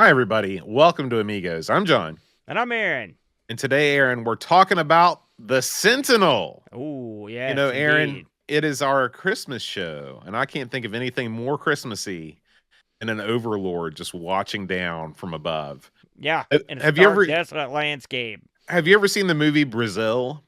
Hi, everybody. Welcome to Amigos. I'm John. And I'm Aaron. And today, Aaron, we're talking about the Sentinel. Oh, You yes, know, Aaron, indeed. it is our Christmas show, and I can't think of anything more Christmassy than an overlord just watching down from above. Yeah, Uh, in a Have you stark, ever desolate landscape. seen the movie Brazil?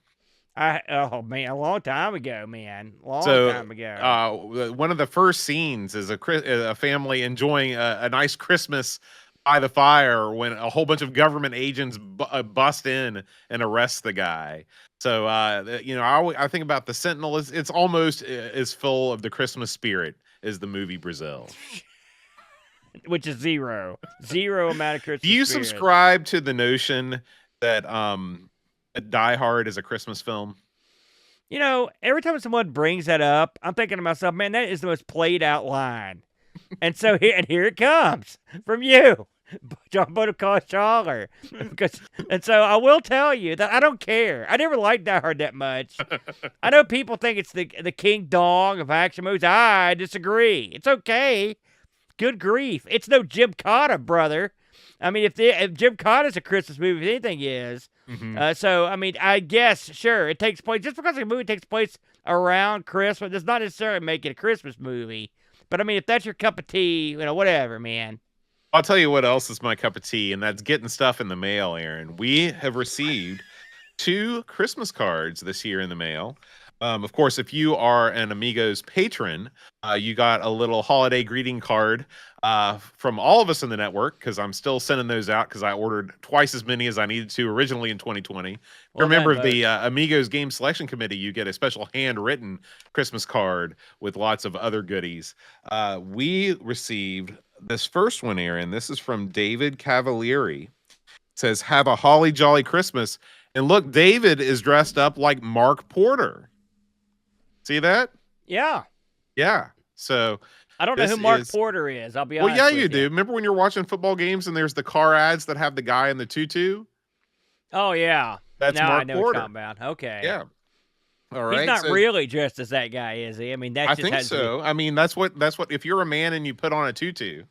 Oh man, a long time ago, man, long So, time ago. one of the first scenes is a family enjoying a nice Christmas by the fire when a whole bunch of government agents bust in and arrest the guy. So, I think about the Sentinel. It's almost as full of the Christmas spirit as the movie Brazil. Which is zero amount of Do Christmas you spirit. subscribe to the notion that Die Hard is a Christmas film? You know, every time someone brings that up, I'm thinking to myself, man, that is the most played out line. And so here it comes from you, John Boatofcar Shawler. And so I will tell you that I don't care. I never liked Die Hard that much. I know people think it's the King Dong of action movies. I disagree. It's okay. Good grief. It's no Jim Cotta, brother. I mean, if Jim Cotta's a Christmas movie, if anything is. So, I mean, I guess, sure, it takes place, just because a movie takes place around Christmas does not necessarily make it a Christmas movie. But, I mean, if that's your cup of tea, whatever, man. I'll tell you what else is my cup of tea, and that's getting stuff in the mail, Aaron. We have received 2 Christmas cards this year in the mail. Of course, if you are an Amigos patron, you got a little holiday greeting card from all of us in the network, because I'm still sending those out because I ordered twice as many as I needed to originally in 2020. If you're a member of the Amigos Game Selection Committee, you get a special handwritten Christmas card with lots of other goodies. We received this first one, Aaron. This is from David Cavalieri. It says, "Have a holly jolly Christmas." And look, David is dressed up like Mark Porter. See that? Yeah. Yeah. So I don't know who Mark Porter is. I'll be honest. Well, yeah, you do. Remember when you're watching football games and there's the car ads that have the guy in the tutu? Oh, yeah. That's now Mark I know Porter. what you're talking about. Okay. Yeah. All right. He's not really dressed as that guy, is he? I mean, that's I just think so. I mean, that's what if you're a man and you put on a tutu.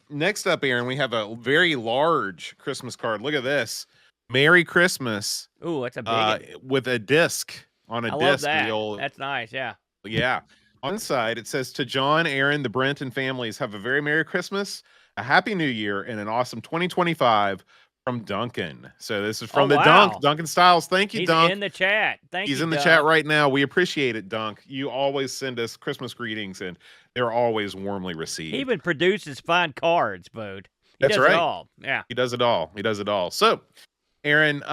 Next up, Aaron, we have a very large Christmas card. Look at this. Merry Christmas. Ooh, that's a big with a disc on a I disc. love that. That's nice, yeah. Yeah. On the side, it says, "To John, Aaron, the Brenton families, have a very Merry Christmas, a Happy New Year, and an awesome 2025 from Duncan." So this is from Duncan Styles. Thank you, Dunk. He's in the chat. He's in the chat right now. We appreciate it, Dunk. You always send us Christmas greetings, and they're always warmly received. He even produces fine cards, Bode. That's right. It all. Yeah. He does it all. He does it all. So, Aaron,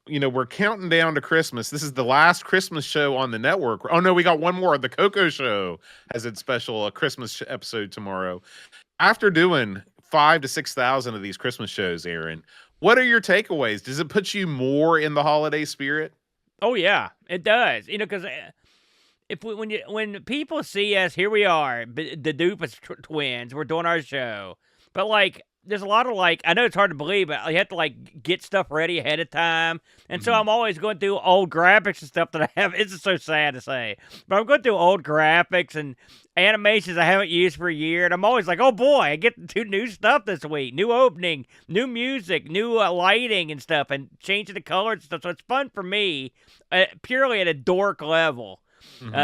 we're counting down to Christmas. This is the last Christmas show on the network. Oh no, we got one more. The Coco Show has its special Christmas episode tomorrow. After doing 5,000 to 6,000 of these Christmas shows, Aaron, what are your takeaways? Does it put you more in the holiday spirit? Oh yeah, it does. Because when people see us, here we are, the Dupas twins. We're doing our show, but like, there's a lot of I know it's hard to believe, but you have to get stuff ready ahead of time. And so I'm always going through old graphics and stuff that I have. It's just so sad to say, but I'm going through old graphics and animations I haven't used for a year. And I'm always like, oh boy, I get to do new stuff this week. New opening, new music, new lighting and stuff, and changing the colors and stuff. So it's fun for me, purely at a dork level.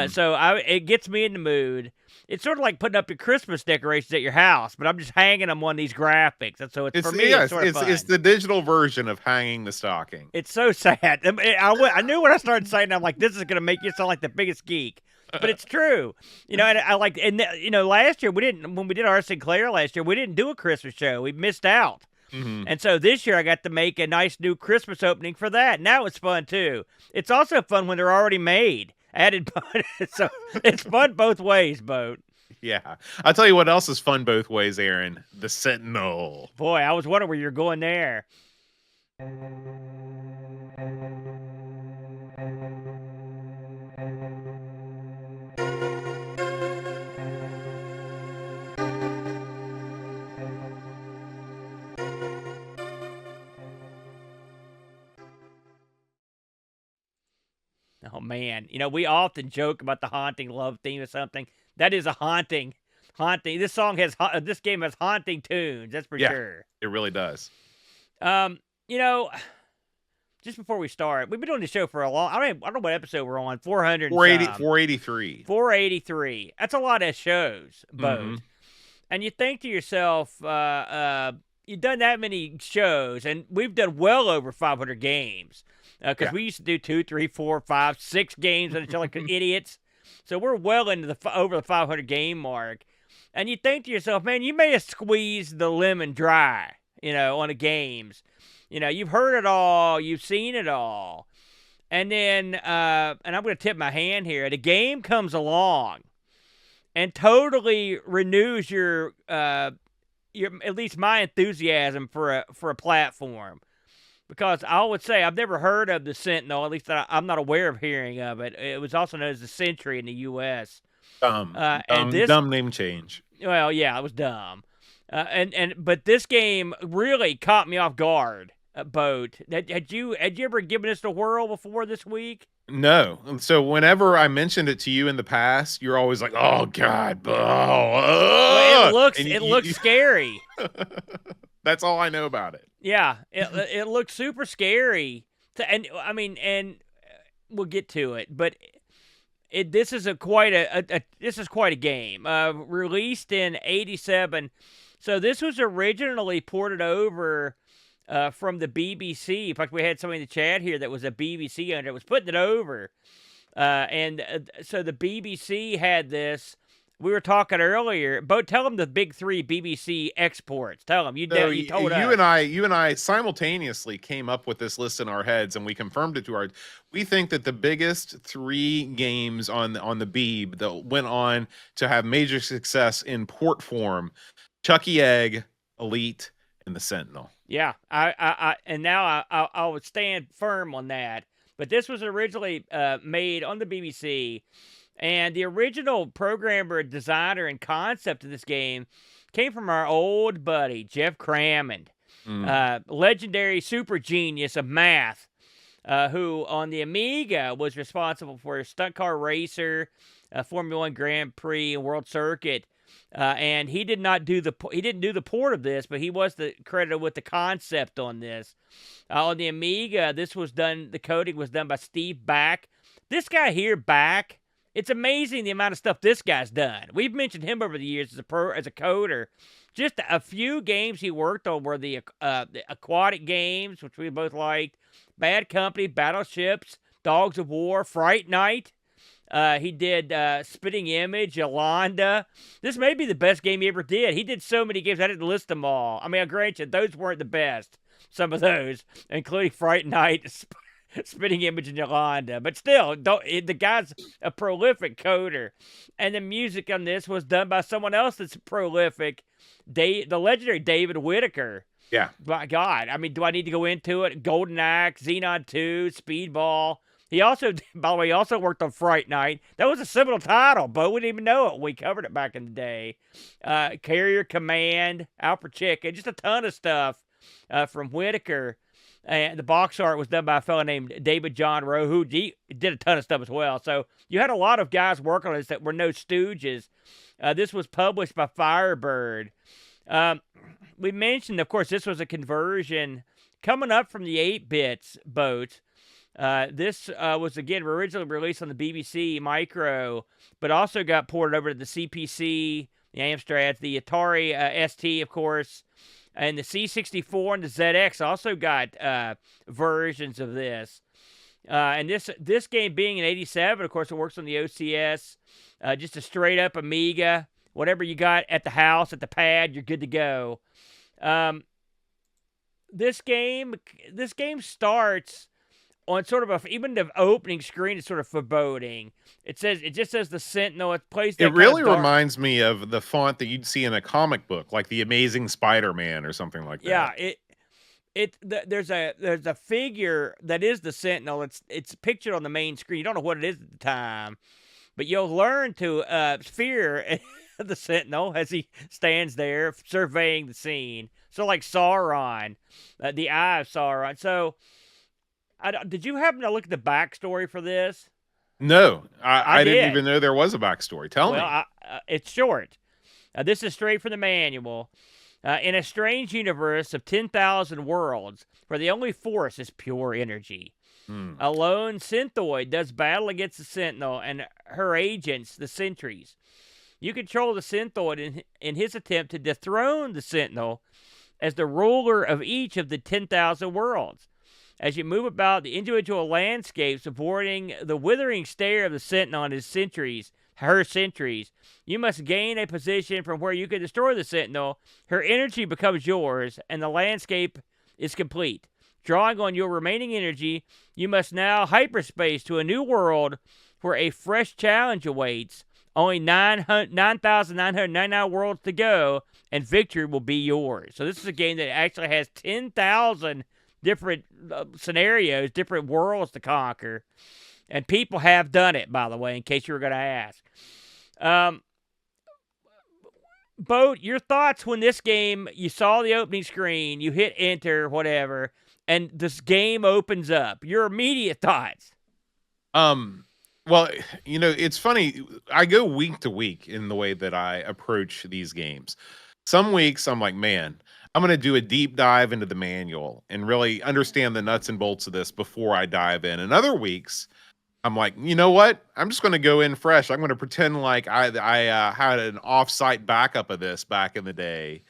So it gets me in the mood. It's sort of like putting up your Christmas decorations at your house, but I'm just hanging them on these graphics. And so for me, it's sort of fun. It's the digital version of hanging the stocking. It's so sad. I knew when I started saying, I'm like, this is going to make you sound like the biggest geek. But it's true. And last year, when we did our Sinclair last year, we didn't do a Christmas show. We missed out. And so this year I got to make a nice new Christmas opening for that. And that was fun too. It's also fun when they're already made. Added fun. So it's fun both ways, Boat. Yeah. I'll tell you what else is fun both ways, Aaron. The Sentinel. Boy, I was wondering where you're going there. Oh, man. We often joke about the haunting love theme or something. That is a haunting. haunting. This song has this game has haunting tunes. That's for sure. It really does. You know, just before we start, we've been doing the show for a long. I don't know what episode we're on. 483. 483. That's a lot of shows, Boat. Mm-hmm. And you think to yourself, you've done that many shows, and we've done well over 500 games. Because we used to do 2, 3, 4, 5, 6 games on each other like idiots. So we're well into over the 500 game mark. And you think to yourself, man, you may have squeezed the lemon dry, on the games. You've heard it all, you've seen it all. And then, and I'm going to tip my hand here, the game comes along and totally renews your at least my enthusiasm for a platform. Because I would say I've never heard of the Sentinel, at least I'm not aware of hearing of it. It was also known as the Sentry in the U.S. Dumb name change. Well, yeah, it was dumb. But this game really caught me off guard. Boat. Had you ever given this a whirl before this week? No. And so whenever I mentioned it to you in the past, you're always like, "Oh God, well, it looks scary." That's all I know about it. Yeah, it looks super scary. And we'll get to it, but this is quite a game. Released in '87, so this was originally ported over from the BBC. In fact, we had somebody in the chat here that was a BBC owner that was putting it over, so the BBC had this. We were talking earlier, Bo. Tell them the big 3 BBC exports. Tell them you told us. You and I simultaneously came up with this list in our heads, and we confirmed it to our. We think that the biggest 3 games on the Beeb that went on to have major success in port form: Chucky Egg, Elite, and the Sentinel. Yeah, I would stand firm on that. But this was originally made on the BBC. And the original programmer, designer, and concept of this game came from our old buddy, Jeff Crammond, legendary super genius of math, who on the Amiga was responsible for Stunt Car Racer, Formula 1 Grand Prix, and World Circuit. And he didn't do the port of this, but he was credited with the concept on this. On the Amiga, the coding was done by Steve Back. This guy here, Back. It's amazing the amount of stuff this guy's done. We've mentioned him over the years as a coder. Just a few games he worked on were the aquatic games, which we both liked, Bad Company, Battleships, Dogs of War, Fright Night. He did Spitting Image, Yolanda. This may be the best game he ever did. He did so many games, I didn't list them all. I mean, I'll grant you, those weren't the best. Some of those, including Fright Night, Spitting Image, and Yolanda. But still, the guy's a prolific coder. And the music on this was done by someone else that's prolific, the legendary David Whitaker. Yeah. My God. I mean, do I need to go into it? Golden Axe, Xenon 2, Speedball. He also, by the way, worked on Fright Night. That was a seminal title, but we didn't even know it. We covered it back in the day. Carrier Command, Alfred Chicken, just a ton of stuff from Whitaker. And the box art was done by a fellow named David John Rowe, who did a ton of stuff as well. So you had a lot of guys working on this that were no stooges. This was published by Firebird. We mentioned, of course, this was a conversion coming up from the 8-bits, Boat. This was, again, originally released on the BBC Micro, but also got ported over to the CPC, the Amstrad, the Atari ST, of course. And the C64 and the ZX also got versions of this. And this game being in '87, of course, it works on the OCS. Just a straight-up Amiga. Whatever you got at the house, at the pad, you're good to go. This game starts on sort of even the opening screen is sort of foreboding. It just says the Sentinel. It plays. It really reminds me of the font that you'd see in a comic book, like the Amazing Spider-Man or something like that. Yeah, there's a figure that is the Sentinel. It's pictured on the main screen. You don't know what it is at the time, but you'll learn to fear the Sentinel as he stands there surveying the scene. So like Sauron, the Eye of Sauron. So. Did you happen to look at the backstory for this? No, I didn't even know there was a backstory. Tell me. It's short. This is straight from the manual. In a strange universe of 10,000 worlds, where the only force is pure energy, a lone synthoid does battle against the Sentinel and her agents, the Sentries. You control the synthoid in his attempt to dethrone the Sentinel as the ruler of each of the 10,000 worlds. As you move about the individual landscapes, avoiding the withering stare of the Sentinel and her sentries, you must gain a position from where you can destroy the Sentinel. Her energy becomes yours, and the landscape is complete. Drawing on your remaining energy, you must now hyperspace to a new world where a fresh challenge awaits. Only 9,999 worlds to go, and victory will be yours. So this is a game that actually has 10,000 different scenarios, different worlds to conquer. And people have done it, by the way, in case you were going to ask. Boat, your thoughts when this game, you saw the opening screen, you hit enter, whatever, and this game opens up. Your immediate thoughts. Well, it's funny. I go week to week in the way that I approach these games. Some weeks I'm like, man, I'm going to do a deep dive into the manual and really understand the nuts and bolts of this before I dive in. And other weeks, I'm like, you know what? I'm just going to go in fresh. I'm going to pretend like I had an off-site backup of this back in the day,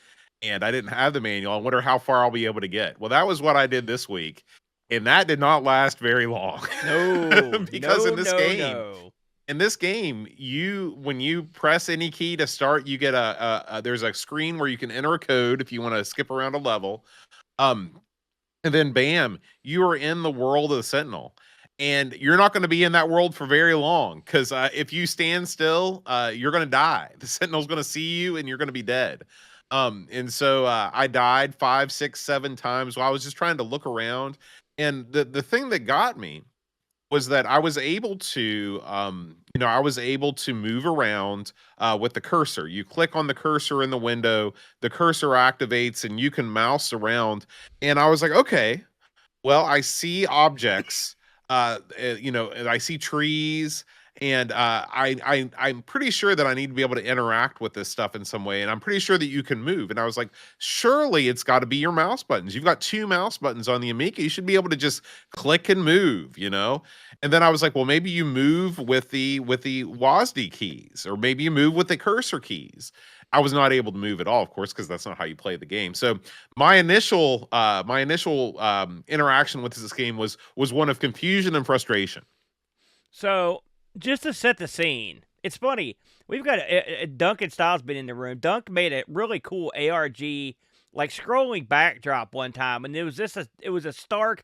and I didn't have the manual. I wonder how far I'll be able to get. Well, that was what I did this week, and that did not last very long. No, because in this game, no. in this game, when you press any key to start, you get there's a screen where you can enter a code if you want to skip around a level. And then bam, you are in the world of the Sentinel. And you're not going to be in that world for very long, because if you stand still, you're going to die. The Sentinel's going to see you and you're going to be dead. And so I died 5, 6, 7 times while I was just trying to look around. And the thing that got me was that I was able to, move around with the cursor. You click on the cursor in the window, the cursor activates, and you can mouse around. And I was like, okay, well, I see objects, and I see trees, and I'm pretty sure that I need to be able to interact with this stuff in some way, and I'm pretty sure that you can move. And I was like, surely it's got to be your mouse buttons. You've got 2 mouse buttons on the Amiga. You should be able to just click and move, And then I was like, well, maybe you move with the WASD keys, or maybe you move with the cursor keys. I was not able to move at all, of course, because that's not how you play the game. So my initial interaction with this game was one of confusion and frustration. So just to set the scene, it's funny. We've got Duncan Styles been in the room. Dunk made a really cool ARG like scrolling backdrop one time, and it was a stark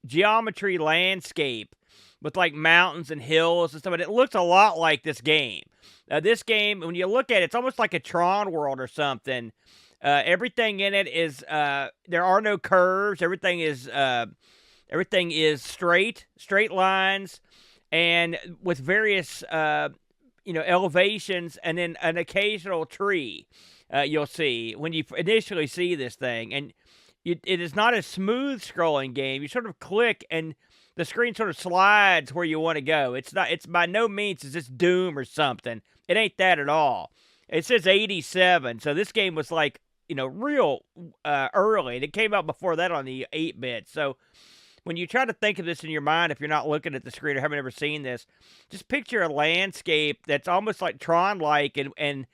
geometry landscape with like mountains and hills and stuff, and it looks a lot like this game. This game, when you look at it, it's almost like a Tron world or something. Everything in it is there are no curves. Everything is straight lines, and with various elevations, and then an occasional tree you'll see when you initially see this thing. And it is not a smooth scrolling game. You sort of click and the screen sort of slides where you want to go. It's by no means is this Doom or something. It ain't that at all. It says 87, so this game was like, real early. And it came out before that on the 8-bit. So when you try to think of this in your mind, if you're not looking at the screen or haven't ever seen this, just picture a landscape that's almost like Tron-like and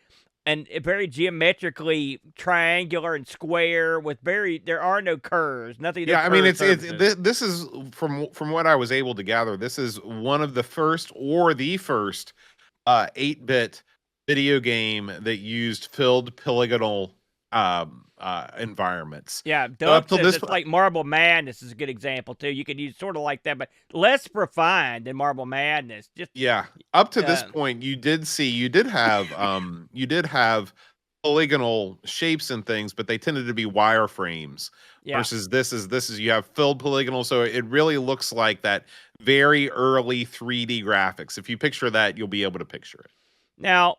very geometrically triangular and square with there are no curves, nothing. Yeah, I mean, this is from what I was able to gather, this is one of the first or the first 8-bit video game that used filled polygonal environments. Yeah, Doug says it's like Marble Madness is a good example too. You could use sort of like that, but less refined than Marble Madness. Up to this point, you did have polygonal shapes and things, but they tended to be wireframes. Yeah. Versus this is you have filled polygonal, so it really looks like that very early 3D graphics. If you picture that, you'll be able to picture it. Now,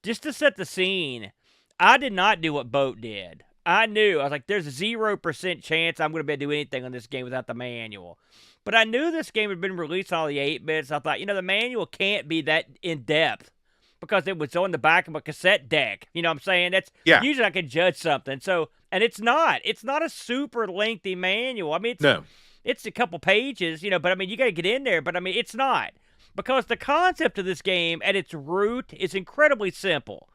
just to set the scene, I did not do what Boat did. I was like, there's a 0% chance I'm going to be able to do anything on this game without the manual. But I knew this game had been released on all the 8-bits. I thought, the manual can't be that in-depth. because it was on the back of a cassette deck. You know what I'm saying? That's Yeah. usually I can judge something. So, and it's not a super lengthy manual. I mean, No. it's a couple pages, but I mean, you got to get in there. But I mean, it's not, because the concept of this game at its root is incredibly simple.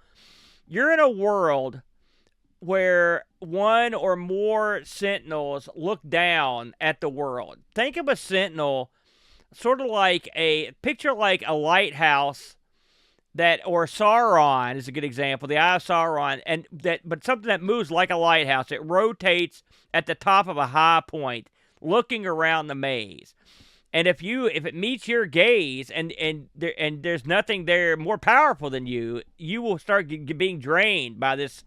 You're in a world where one or more sentinels look down at the world. Think of a sentinel sort of like picture like a lighthouse or Sauron is a good example, the Eye of Sauron, but something that moves like a lighthouse. It rotates at the top of a high point, looking around the maze. And if it meets your gaze and there's nothing there more powerful than you, you will start being drained by this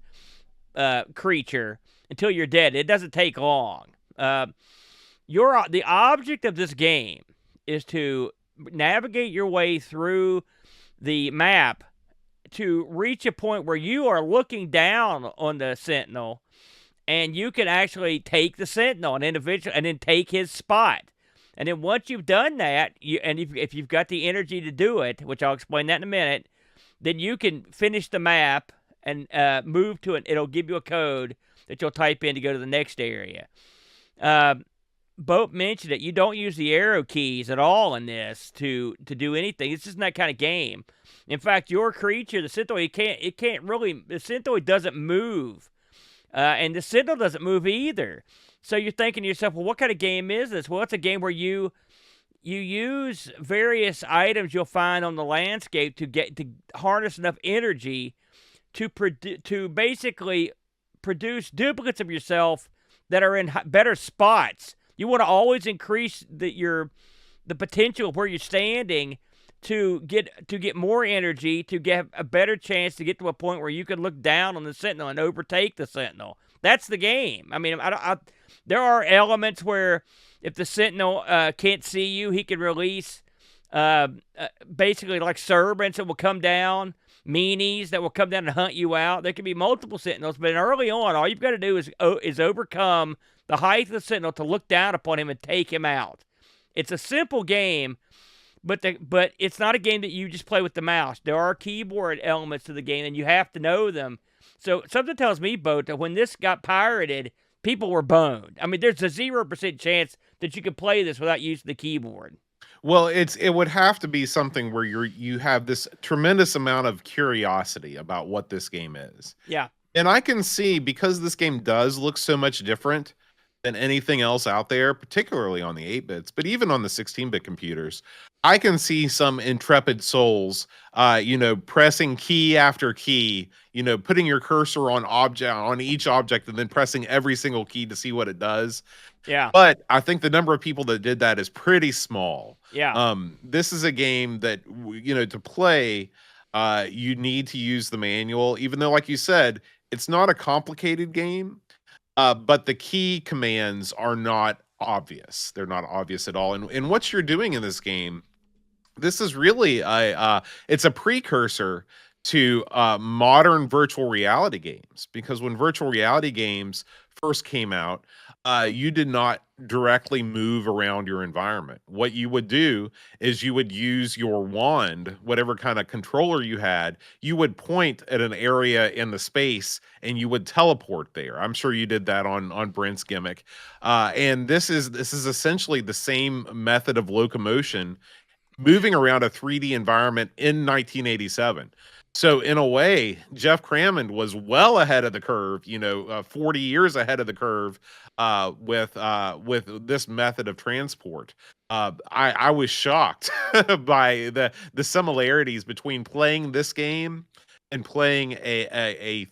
creature until you're dead. It doesn't take long. The object of this game is to navigate your way through the map to reach a point where you are looking down on the sentinel, and you can actually take the sentinel and then take his spot. And then once you've done that, if you've got the energy to do it, which I'll explain that in a minute, then you can finish the map and move to it. It'll give you a code that you'll type in to go to the next area. Boat mentioned it. You don't use the arrow keys at all in this to do anything. It's just that kind of game. In fact, your creature, the Sentinel, the Sentinel doesn't move. And the Sentinel doesn't move either. So you're thinking to yourself, well, what kind of game is this? Well, it's a game where you use various items you'll find on the landscape to harness enough energy to basically produce duplicates of yourself that are in better spots. You want to always increase the potential of where you're standing to get more energy, to get a better chance to get to a point where you can look down on the Sentinel and overtake the Sentinel. That's the game. I mean, there are elements where if the Sentinel can't see you, he can release basically like serpents that will come down, meanies that will come down and hunt you out. There can be multiple Sentinels, but early on, all you've got to do is overcome the height of the Sentinel to look down upon him and take him out. It's a simple game, but it's not a game that you just play with the mouse. There are keyboard elements to the game, and you have to know them. So something tells me, Boat, that when this got pirated, people were boned. I mean, there's a 0% chance that you could play this without using the keyboard. Well, it would have to be something where you have this tremendous amount of curiosity about what this game is. Yeah. And I can see, because this game does look so much different than anything else out there, particularly on the 8-bits, but even on the 16-bit computers, I can see some intrepid souls, pressing key after key, putting your cursor on each object and then pressing every single key to see what it does. Yeah. But I think the number of people that did that is pretty small. Yeah. This is a game that, to play, you need to use the manual, even though, like you said, it's not a complicated game. But the key commands are not obvious. They're not obvious at all. And what you're doing in this game, this is really it's a precursor to modern virtual reality games, because when virtual reality games first came out, you did not directly move around your environment. What you would do is you would use your wand, whatever kind of controller you had, you would point at an area in the space and you would teleport there. I'm sure you did that on Brent's gimmick. And this is essentially the same method of locomotion, moving around a 3D environment in 1987. So in a way, Jeff Crammond was well ahead of the curve, 40 years ahead of the curve with this method of transport. I was shocked by the similarities between playing this game and playing a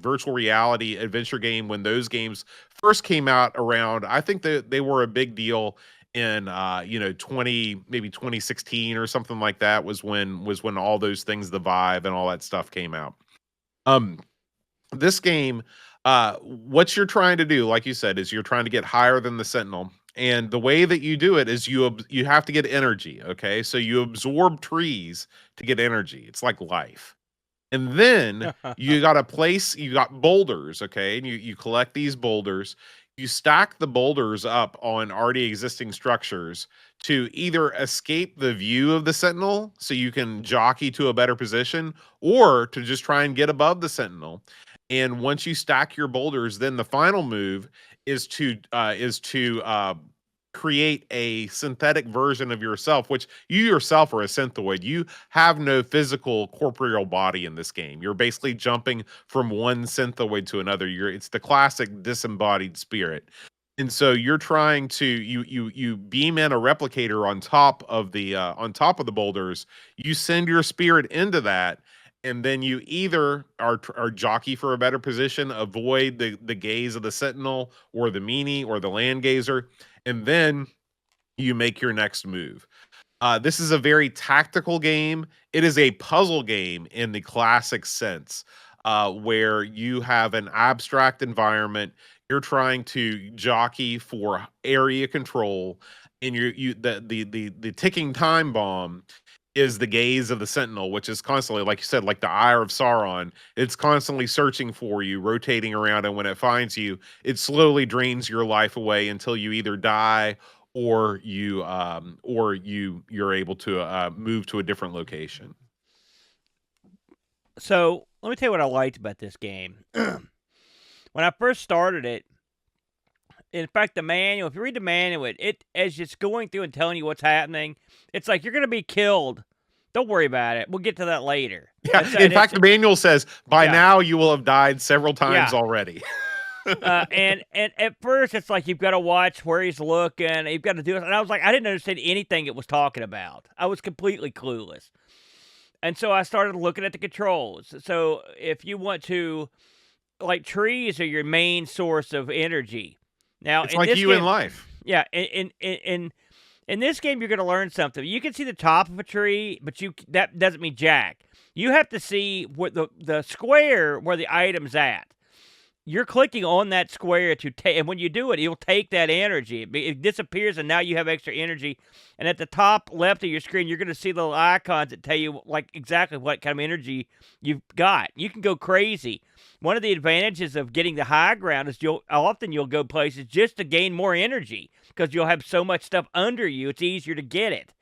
virtual reality adventure game when those games first came out around. I think that they were a big deal in 2016 or something like that was when all those things, the Vive and all that stuff came out. This game, what you're trying to do, like you said, is you're trying to get higher than the Sentinel. And the way that you do it is you have to get energy. Okay. So you absorb trees to get energy. It's like life. And then you got boulders. Okay. And you collect these boulders. you stack the boulders up on already existing structures to either escape the view of the Sentinel so you can jockey to a better position, or to just try and get above the Sentinel. And once you stack your boulders, then the final move is to create a synthetic version of yourself, which you yourself are a synthoid. You have no physical corporeal body in this game. You're basically jumping from one synthoid to another. It's the classic disembodied spirit. And so you're trying to you beam in a replicator on top of the boulders. You send your spirit into that, and then you either are jockey for a better position, avoid the gaze of the Sentinel or the meanie or the land gazer, and then you make your next move. This is a very tactical game. It is a puzzle game in the classic sense, where you have an abstract environment. You're trying to jockey for area control, and the ticking time bomb is the gaze of the Sentinel, which is constantly, like you said, like the eye of Sauron. It's constantly searching for you, rotating around, and when it finds you, it slowly drains your life away until you either die or you're able to move to a different location. So let me tell you what I liked about this game. When I first started it, in fact, the manual, if you read the manual, it as it's going through and telling you what's happening, it's like, you're going to be killed. Don't worry about it. We'll get to that later. Yeah. In fact, the manual says, by now you will have died several times already. And at first, it's like, you've got to watch where he's looking. You've got to do it. And I was like, I didn't understand anything it was talking about. I was completely clueless. And so I started looking at the controls. So if you want to, like, trees are your main source of energy. Now, it's like you in life. Yeah, in this game, you're going to learn something. You can see the top of a tree, but that doesn't mean jack. You have to see what the square where the item's at. You're clicking on that square to take, and when you do it, it'll take that energy. It disappears, and now you have extra energy. And at the top left of your screen, you're going to see little icons that tell you, like, exactly what kind of energy you've got. You can go crazy. One of the advantages of getting the high ground is often you'll go places just to gain more energy, because you'll have so much stuff under you, it's easier to get it.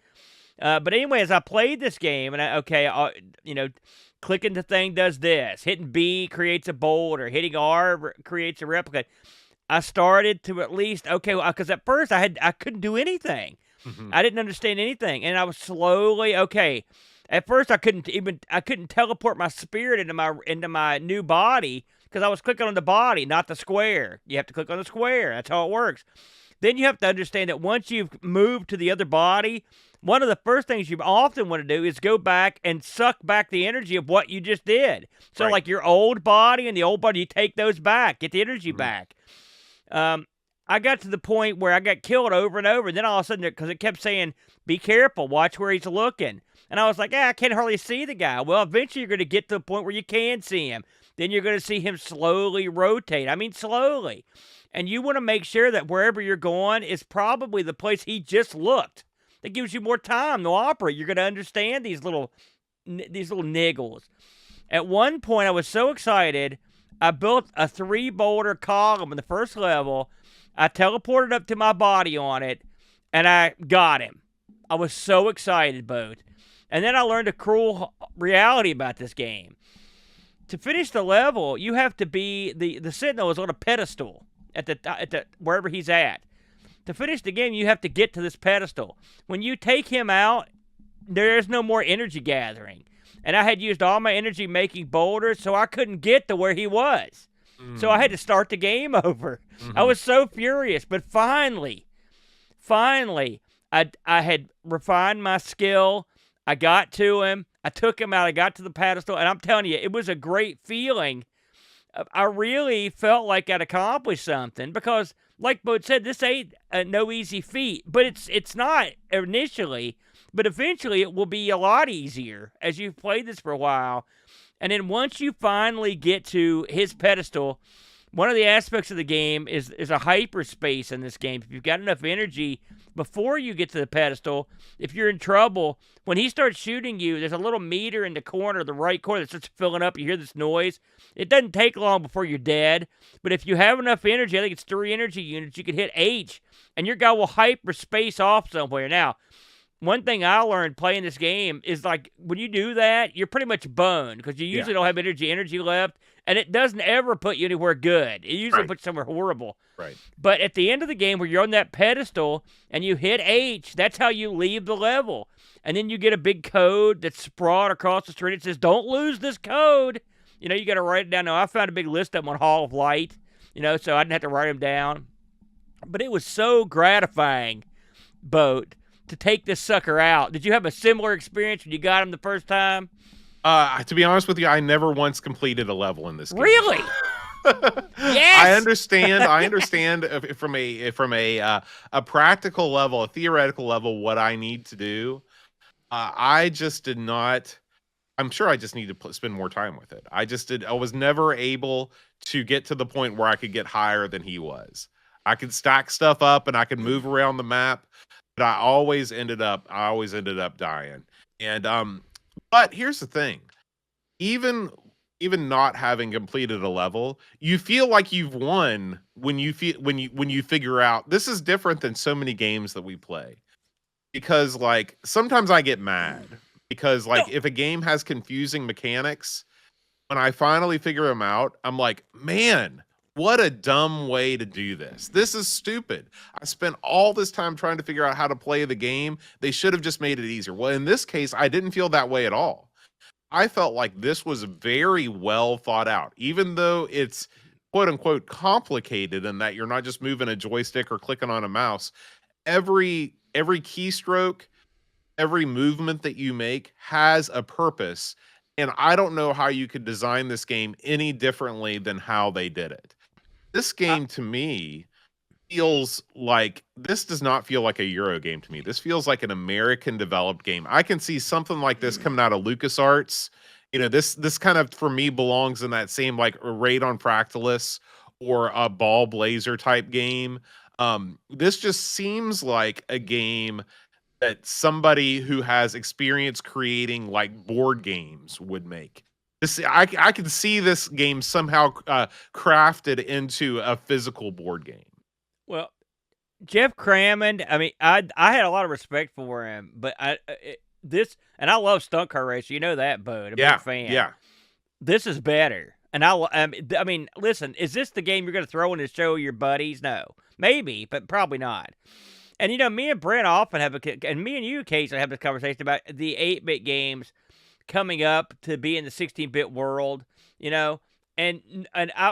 But anyway, as I played this game, and clicking the thing does this. Hitting B creates a boulder. Hitting R creates a replica. I started to at least, because at first I couldn't do anything. Mm-hmm. I didn't understand anything, and I was slowly, At first I couldn't teleport my spirit into my new body, because I was clicking on the body, not the square. You have to click on the square. That's how it works. Then you have to understand that once you've moved to the other body, one of the first things you often want to do is go back and suck back the energy of what you just did. So, like your old body and the old body, you take those back, get the energy back. I got to the point where I got killed over and over, and then all of a sudden, because it kept saying, be careful, watch where he's looking. And I was like, I can't hardly see the guy. Well, eventually you're going to get to the point where you can see him. Then you're going to see him slowly rotate. I mean, slowly. And you want to make sure that wherever you're going is probably the place he just looked. That gives you more time to operate. You're going to understand these little niggles. At one point, I was so excited, I built a 3-boulder column in the first level. I teleported up to my body on it, and I got him. I was so excited, Boat. And then I learned a cruel reality about this game. To finish the level, you have to be the Sentinel is on a pedestal at the wherever he's at. To finish the game, you have to get to this pedestal. When you take him out, there's no more energy gathering. And I had used all my energy making boulders, so I couldn't get to where he was. So I had to start the game over. Mm-hmm. I was so furious, but finally, I had refined my skill. I got to him. I took him out. I got to the pedestal, and I'm telling you, it was a great feeling. I really felt like I'd accomplished something because, like Boat said, this ain't no easy feat, but it's not initially, but eventually it will be a lot easier as you've played this for a while. And then once you finally get to his pedestal, one of the aspects of the game is a hyperspace in this game. If you've got enough energy, before you get to the pedestal, if you're in trouble, when he starts shooting you, there's a little meter in the corner, the right corner, that starts filling up. You hear this noise. It doesn't take long before you're dead, but if you have enough energy, I think it's 3 energy units, you can hit H, and your guy will hyperspace off somewhere. Now, one thing I learned playing this game is, like, when you do that, you're pretty much boned because you usually don't have energy left, and it doesn't ever put you anywhere good. It usually puts you somewhere horrible. Right. But at the end of the game where you're on that pedestal and you hit H, that's how you leave the level. And then you get a big code that's sprawled across the screen. It says, don't lose this code. You know, you got to write it down. Now, I found a big list of them on Hall of Light, you know, so I didn't have to write them down. But it was so gratifying, Boat, to take this sucker out. Did you have a similar experience when you got him the first time? To be honest with you, I never once completed a level in this game. Really? Yes. I understand from a practical level, a theoretical level, what I need to do. I just did not. I'm sure I just need to spend more time with it. I was never able to get to the point where I could get higher than he was. I could stack stuff up and I could move around the map, but I always ended up dying. And but here's the thing. Even not having completed a level, you feel like you've won when you figure out this is different than so many games that we play. Because, like, sometimes I get mad because, like, if a game has confusing mechanics, when I finally figure them out, I'm like, man, what a dumb way to do this. This is stupid. I spent all this time trying to figure out how to play the game. They should have just made it easier. Well, in this case, I didn't feel that way at all. I felt like this was very well thought out, even though it's quote unquote complicated in that you're not just moving a joystick or clicking on a mouse. Every keystroke, every movement that you make has a purpose. And I don't know how you could design this game any differently than how they did it. This game to me feels like, this does not feel like a Euro game to me. This feels like an American developed game. I can see something like this coming out of LucasArts. You know, this kind of, for me, belongs in that same, like, Raid on Fractalus or a Ball Blazer type game. This just seems like a game that somebody who has experience creating, like, board games would make. I can see this game somehow crafted into a physical board game. Well, Jeff Crammond, I mean, I had a lot of respect for him, but and I love stunt car racing. You know that, Bud. I'm a big fan. Yeah. This is better. And I mean, listen, is this the game you're going to throw in to show your buddies? No. Maybe, but probably not. And, you know, me and Brent often and me and you occasionally have this conversation about the 8-bit games coming up to be in the 16-bit world, you know. And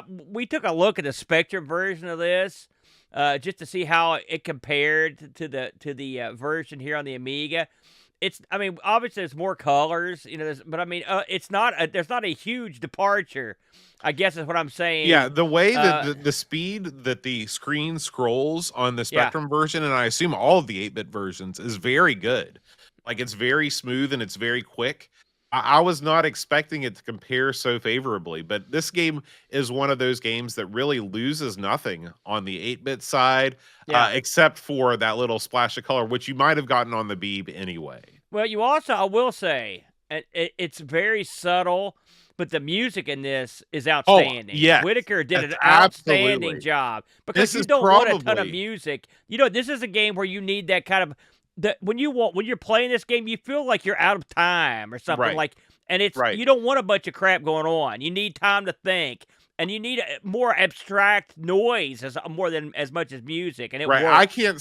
we took a look at the Spectrum version of this just to see how it compared to the version here on the Amiga. I mean, obviously there's more colors, you know, but I mean, there's not a huge departure, I guess is what I'm saying. Yeah, the way that the speed that the screen scrolls on the Spectrum version, and I assume all of the 8-bit versions, is very good. Like, it's very smooth and it's very quick. I was not expecting it to compare so favorably, but this game is one of those games that really loses nothing on the 8-bit side, except for that little splash of color, which you might have gotten on the Beeb anyway. Well, you also, I will say, it's very subtle, but the music in this is outstanding. Oh, yes. Whitaker did an outstanding job. Because you don't want a ton of music. You know, this is a game where you need that kind of... when you're playing this game, you feel like you're out of time or something, like, and it's you don't want a bunch of crap going on. You need time to think, and you need a more abstract noise as much as music. And it works. I can't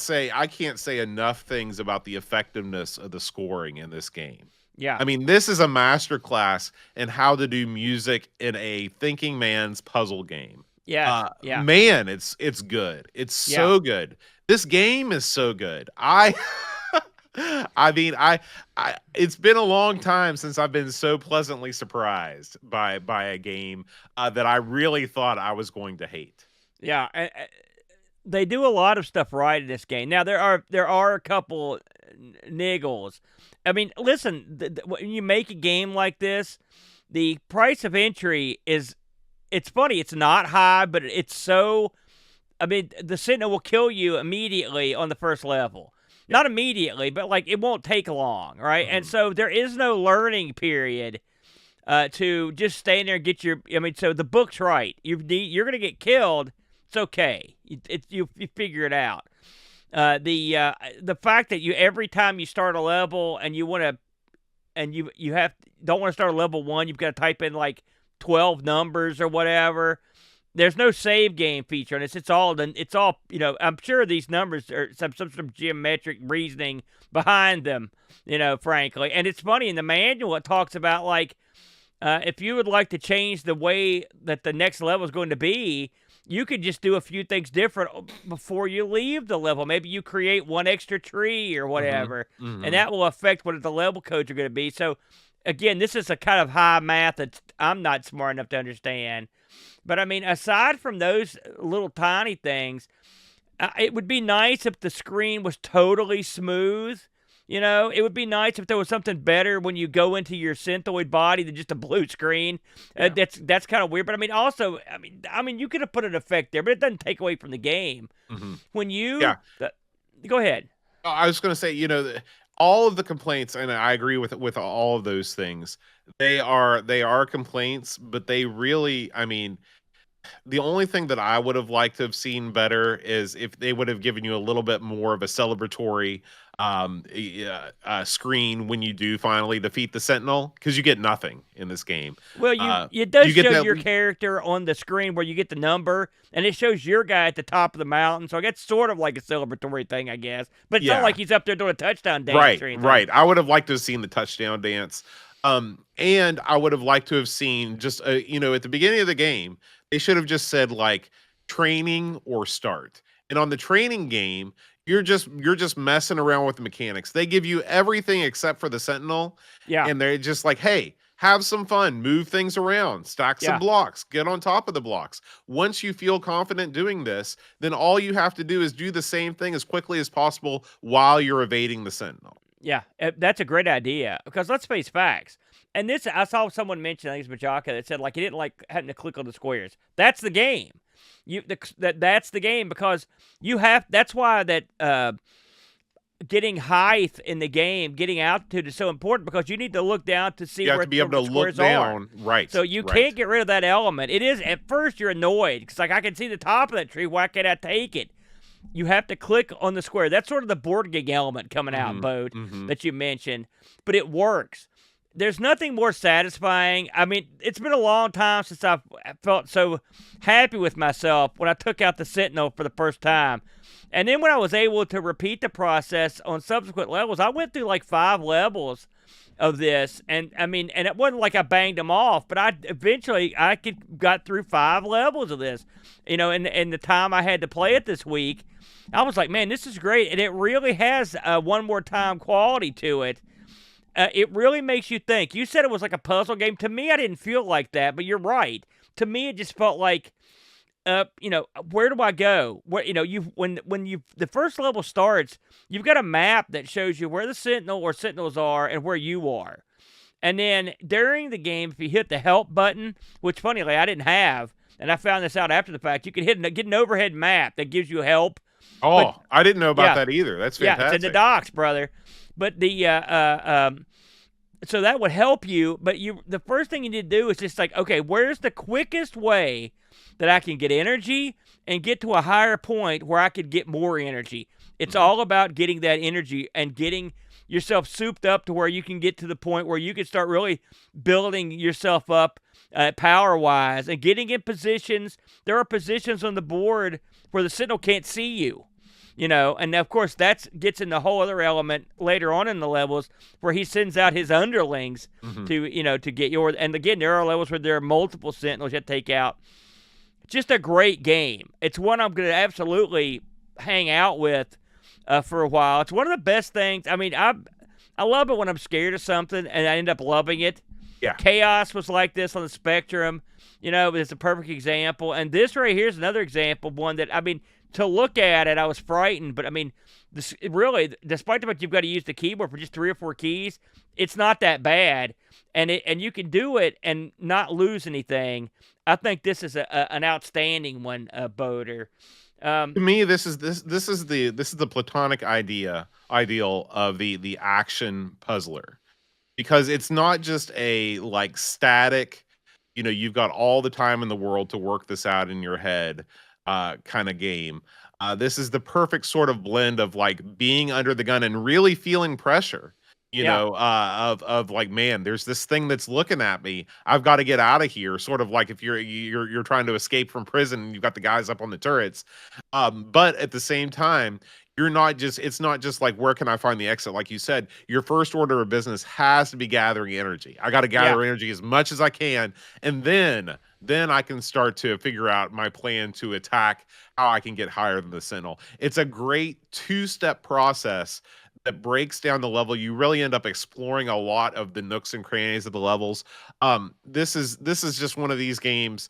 say enough things about the effectiveness of the scoring in this game. Yeah, I mean, this is a masterclass in how to do music in a thinking man's puzzle game. Yeah, man, it's good. It's so good. This game is so good. I mean, it's been a long time since I've been so pleasantly surprised by a game that I really thought I was going to hate. Yeah, they do a lot of stuff right in this game. Now there are a couple niggles. I mean, listen, when you make a game like this, the price of entry it's funny. It's not high, but it's so. I mean, the Sentinel will kill you immediately on the first level. Not immediately, but like it won't take long, right? And so there is no learning period to just stay in there and get your. I mean, so the book's right. You're going to get killed. It's okay. You figure it out. The fact that you every time you start a level and you want to and you don't want to start a level 1, you've got to type in like 12 numbers or whatever. There's no save game feature on this. It's all I'm sure these numbers are some geometric reasoning behind them, frankly. And it's funny in the manual it talks about like if you would like to change the way that the next level is going to be, you could just do a few things different before you leave the level. Maybe you create one extra tree or whatever, and that will affect what the level codes are going to be. So, again, this is a kind of high math that I'm not smart enough to understand. But, I mean, aside from those little tiny things, it would be nice if the screen was totally smooth. It would be nice if there was something better when you go into your Synthoid body than just a blue screen. Yeah. That's kind of weird. But I mean, also, I mean, you could have put an effect there, but it doesn't take away from the game. When you, go ahead. I was going to say, all of the complaints, and I agree with all of those things. They are complaints, but they really, I mean. The only thing that I would have liked to have seen better is if they would have given you a little bit more of a celebratory screen when you do finally defeat the Sentinel, because you get nothing in this game. Well, it does show your character on the screen where you get the number, and it shows your guy at the top of the mountain. So it's sort of like a celebratory thing, I guess. But it's not like he's up there doing a touchdown dance or anything. Right. I would have liked to have seen the touchdown dance. And I would have liked to have seen just, at the beginning of the game, they should have just said like training or start. And on the training game, you're just messing around with the mechanics. They give you everything except for the Sentinel. Yeah. And they're just like, hey, have some fun, move things around, stack some blocks, get on top of the blocks. Once you feel confident doing this, then all you have to do is do the same thing as quickly as possible while you're evading the Sentinel. Yeah, that's a great idea, because let's face facts. And this, I saw someone mention, I think it's Majaka, that said, like, he didn't like having to click on the squares. That's the game. That's the game, because that's why that getting height in the game, getting altitude is so important, because you need to look down to see where the squares are. Right. So you can't get rid of that element. It is, at first, you're annoyed, because, like, I can see the top of that tree. Why can't I take it? You have to click on the square. That's sort of the board game element coming out, Boat, that you mentioned. But it works. There's nothing more satisfying. I mean, it's been a long time since I've felt so happy with myself when I took out the Sentinel for the first time. And then when I was able to repeat the process on subsequent levels, I went through like 5 levels of this. And I mean, and it wasn't like I banged them off, but I got through 5 levels of this. In the time I had to play it this week, I was like, man, this is great. And it really has one more time quality to it. It really makes you think. You said it was like a puzzle game. To me, I didn't feel like that, but you're right. To me, it just felt like, where do I go? When the first level starts, you've got a map that shows you where the Sentinel or Sentinels are and where you are. And then during the game, if you hit the help button, which funnily I didn't have, and I found this out after the fact, you can get an overhead map that gives you help. Oh, I didn't know about that either. That's fantastic. Yeah, it's in the docs, brother. But so that would help you. But the first thing you need to do is just like, okay, where's the quickest way that I can get energy and get to a higher point where I could get more energy? It's all about getting that energy and getting yourself souped up to where you can get to the point where you can start really building yourself up power-wise and getting in positions. There are positions on the board where the Sentinel can't see you. And of course that gets in the whole other element later on in the levels where he sends out his underlings to get yours. And again, there are levels where there are multiple Sentinels you have to take out. Just a great game. It's one I'm going to absolutely hang out with for a while. It's one of the best things. I mean, I love it when I'm scared of something and I end up loving it. Yeah. Chaos was like this on the Spectrum. It's a perfect example. And this right here is another example of one that, I mean, to look at it, I was frightened, but I mean, really, despite the fact you've got to use the keyboard for just 3 or 4 keys, it's not that bad, and you can do it and not lose anything. I think this is an outstanding one, Boater. To me, this is the platonic ideal of the action puzzler, because it's not just a like static, you've got all the time in the world to work this out in your head kind of game. This is the perfect sort of blend of like being under the gun and really feeling pressure. Yeah. Of like, man, there's this thing that's looking at me. I've got to get out of here. Sort of like if you're trying to escape from prison and you've got the guys up on the turrets. But at the same time, it's not just like, where can I find the exit? Like you said, your first order of business has to be gathering energy. I got to Yeah. gather energy as much as I can, and then I can start to figure out my plan to attack, how I can get higher than the Sentinel. It's a great two-step process that breaks down the level. You really end up exploring a lot of the nooks and crannies of the levels. This is just one of these games